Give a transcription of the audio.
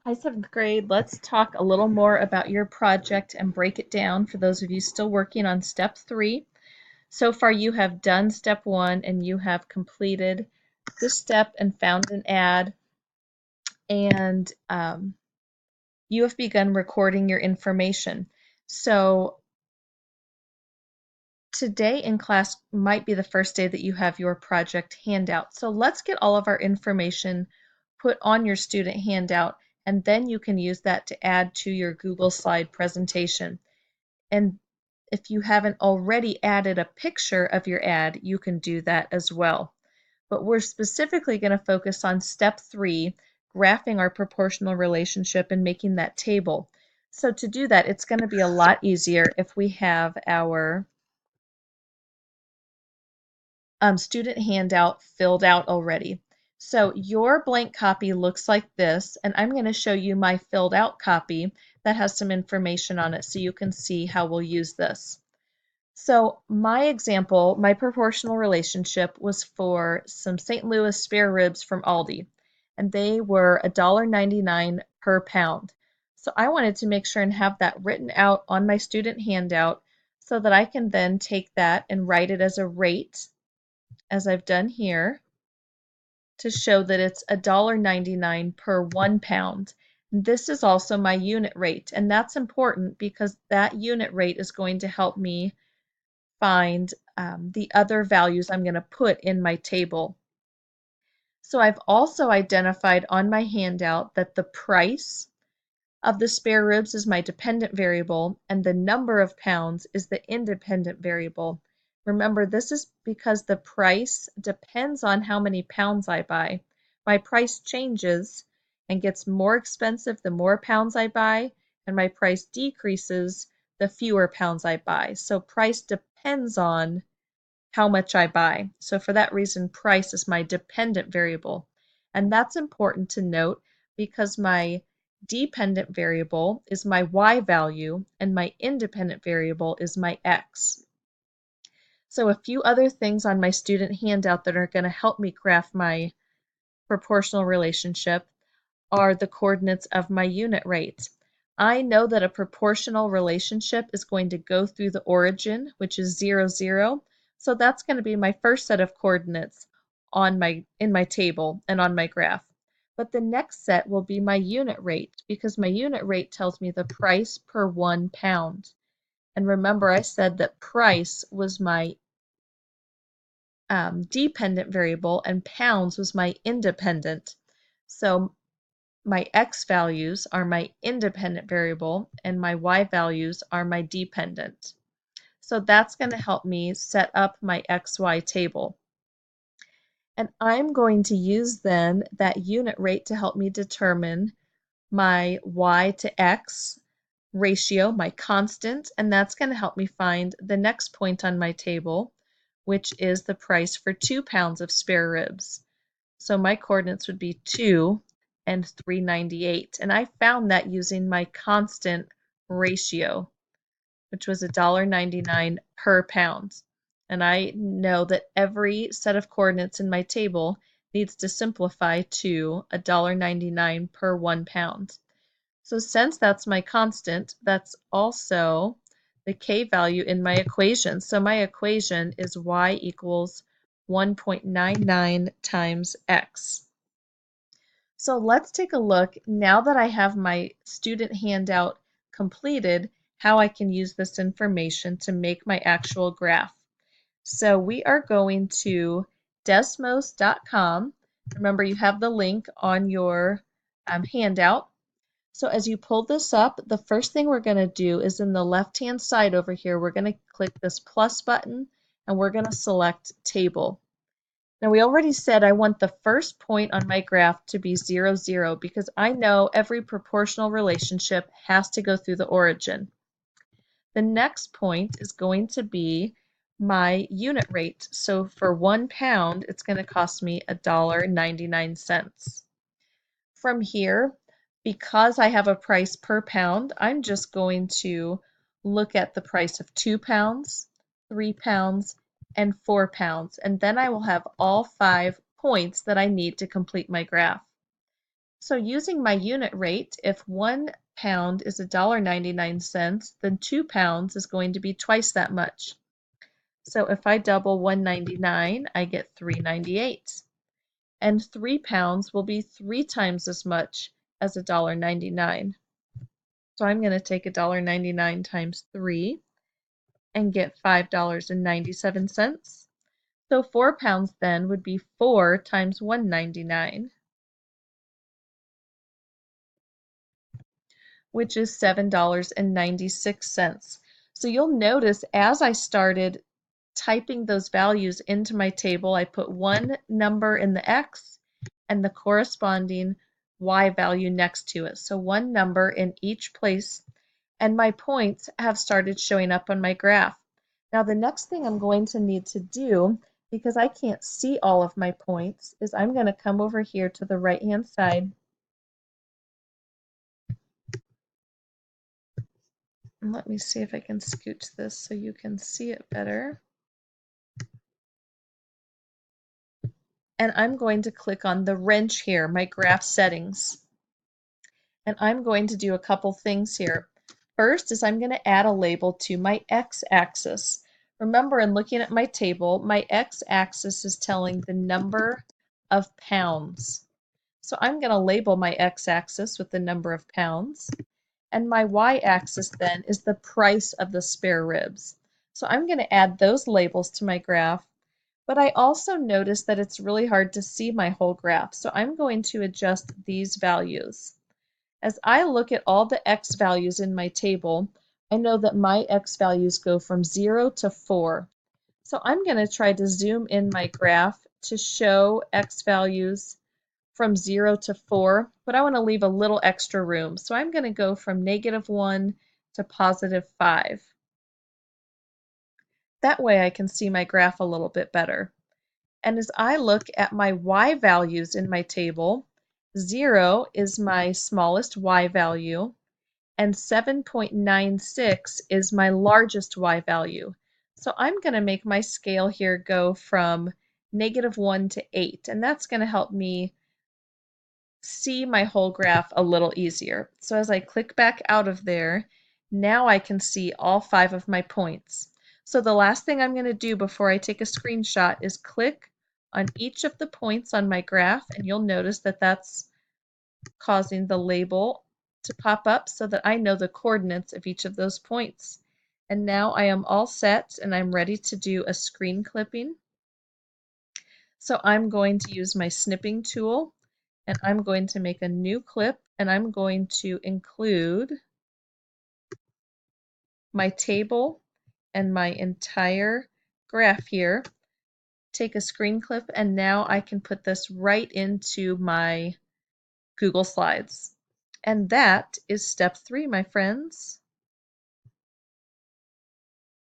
Hi, seventh grade. Let's talk a little more about your project and break it down for those of you still working on step 3. So far, you have done step 1 and you have completed this step and found an ad, and you have begun recording your information. So today in class might be the first day that you have your project handout. So let's get all of our information put on your student handout, and then you can use that to add to your Google slide presentation. And if you haven't already added a picture of your ad, you can do that as well. But we're specifically going to focus on step 3, graphing our proportional relationship and making that table. So to do that, it's going to be a lot easier if we have our student handout filled out already. So your blank copy looks like this, and I'm going to show you my filled out copy that has some information on it so you can see how we'll use this. So my example, my proportional relationship was for some St. Louis spare ribs from Aldi, and they were $1.99 per pound. So I wanted to make sure and have that written out on my student handout so that I can then take that and write it as a rate, as I've done here, to show that it's $1.99 per 1 pound. This is also my unit rate, and that's important because that unit rate is going to help me find the other values I'm going to put in my table. So I've also identified on my handout that the price of the spare ribs is my dependent variable and the number of pounds is the independent variable. Remember, this is because the price depends on how many pounds I buy. My price changes and gets more expensive the more pounds I buy, and my price decreases the fewer pounds I buy. So price depends on how much I buy. So for that reason, price is my dependent variable. And that's important to note because my dependent variable is my y value and my independent variable is my x. So a few other things on my student handout that are going to help me graph my proportional relationship are the coordinates of my unit rate. I know that a proportional relationship is going to go through the origin, which is 0, 0. So that's going to be my first set of coordinates in my table and on my graph. But the next set will be my unit rate because my unit rate tells me the price per 1 pound. And remember, I said that price was my dependent variable and pounds was my independent. So my x values are my independent variable and my y values are my dependent. So that's going to help me set up my xy table. And I'm going to use then that unit rate to help me determine my y to x ratio, my constant, and that's going to help me find the next point on my table, which is the price for 2 pounds of spare ribs. So my coordinates would be 2 and 398. And I found that using my constant ratio, which was $1.99 per pound. And I know that every set of coordinates in my table needs to simplify to $1.99 per 1 pound. So since that's my constant, that's also the k value in my equation. So my equation is y equals 1.99 times x. So let's take a look, now that I have my student handout completed, how I can use this information to make my actual graph. So we are going to desmos.com. Remember, you have the link on your handout. So as you pull this up, the first thing we're going to do is in the left-hand side over here, we're going to click this plus button and we're going to select table. Now we already said I want the first point on my graph to be 0, 0 because I know every proportional relationship has to go through the origin. The next point is going to be my unit rate. So for 1 pound, it's going to cost me $1.99. From here, because I have a price per pound, I'm just going to look at the price of 2 pounds, 3 pounds, and 4 pounds, and then I will have all 5 points that I need to complete my graph. So using my unit rate, if 1 pound is $1.99, then 2 pounds is going to be twice that much. So if I double 1.99, I get 3.98. And 3 pounds will be 3 times as much as $1.99. So I'm going to take $1.99 times 3 and get $5.97. So 4 pounds then would be 4 times 1.99, which is $7.96. So you'll notice as I started typing those values into my table, I put one number in the X and the corresponding Y value next to it. So one number in each place, and my points have started showing up on my graph. Now the next thing I'm going to need to do, because I can't see all of my points, is I'm going to come over here to the right hand side. And let me see if I can scooch this so you can see it better. And I'm going to click on the wrench here, my graph settings. And I'm going to do a couple things here. First is I'm going to add a label to my x-axis. Remember, in looking at my table, my x-axis is telling the number of pounds. So I'm going to label my x-axis with the number of pounds. And my y-axis then is the price of the spare ribs. So I'm going to add those labels to my graph. But I also notice that it's really hard to see my whole graph. So I'm going to adjust these values. As I look at all the x values in my table, I know that my x values go from 0 to 4. So I'm going to try to zoom in my graph to show x values from 0 to 4, but I want to leave a little extra room. So I'm going to go from -1 to +5. That way I can see my graph a little bit better. And as I look at my y values in my table, 0 is my smallest y value, and 7.96 is my largest y value. So I'm going to make my scale here go from -1 to 8, and that's going to help me see my whole graph a little easier. So as I click back out of there, now I can see all 5 of my points. So the last thing I'm going to do before I take a screenshot is click on each of the points on my graph, and you'll notice that that's causing the label to pop up so that I know the coordinates of each of those points. And now I am all set and I'm ready to do a screen clipping. So I'm going to use my snipping tool and I'm going to make a new clip and I'm going to include my table and my entire graph here. Take a screen clip and now I can put this right into my Google Slides. And that is step 3, my friends.